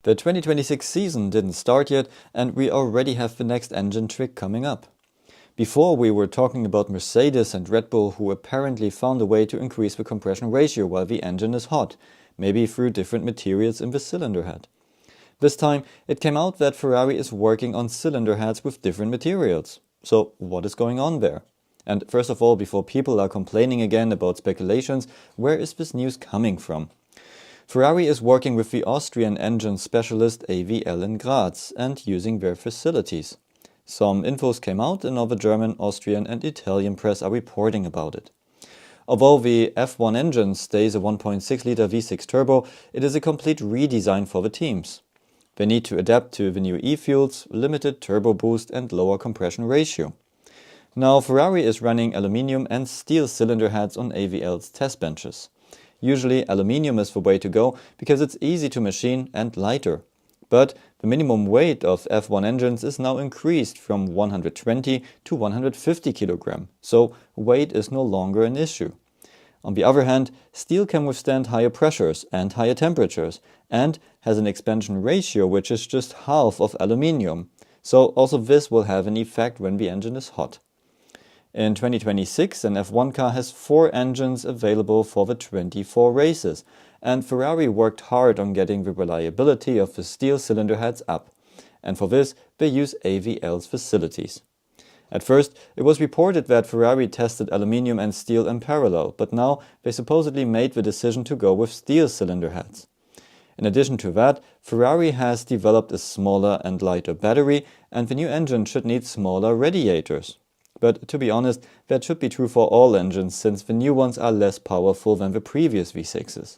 The 2026 season didn't start yet, and we already have the next engine trick coming up. Before, we were talking about Mercedes and Red Bull, who apparently found a way to increase the compression ratio while the engine is hot, maybe through different materials in the cylinder head. This time, it came out that Ferrari is working on cylinder heads with different materials. So, what is going on there? And first of all, before people are complaining again about speculations, where is this news coming from? Ferrari is working with the Austrian engine specialist AVL in Graz and using their facilities. Some infos came out and now the German, Austrian and Italian press are reporting about it. Although the F1 engine stays a 1.6-liter V6 turbo, it is a complete redesign for the teams. They need to adapt to the new e-fuels, limited turbo boost and lower compression ratio. Now Ferrari is running aluminium and steel cylinder heads on AVL's test benches. Usually aluminium is the way to go because it's easy to machine and lighter. But the minimum weight of F1 engines is now increased from 120 to 150 kg, so weight is no longer an issue. On the other hand, steel can withstand higher pressures and higher temperatures and has an expansion ratio which is just half of aluminium, so also this will have an effect when the engine is hot. In 2026, an F1 car has 4 engines available for the 24 races, and Ferrari worked hard on getting the reliability of the steel cylinder heads up, and for this they use AVL's facilities. At first, it was reported that Ferrari tested aluminium and steel in parallel, but now they supposedly made the decision to go with steel cylinder heads. In addition to that, Ferrari has developed a smaller and lighter battery, and the new engine should need smaller radiators. But to be honest, that should be true for all engines, since the new ones are less powerful than the previous V6s.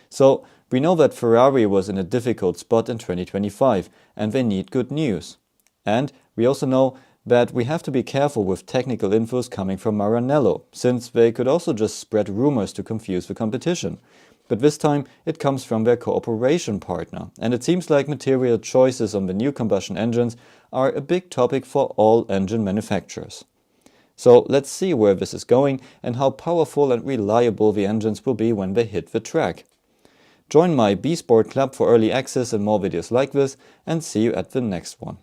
So, we know that Ferrari was in a difficult spot in 2025, and they need good news. And we also know that we have to be careful with technical infos coming from Maranello, since they could also just spread rumors to confuse the competition. But this time it comes from their cooperation partner, and it seems like material choices on the new combustion engines are a big topic for all engine manufacturers. So let's see where this is going and how powerful and reliable the engines will be when they hit the track. Join my B-Sport Club for early access and more videos like this, and see you at the next one.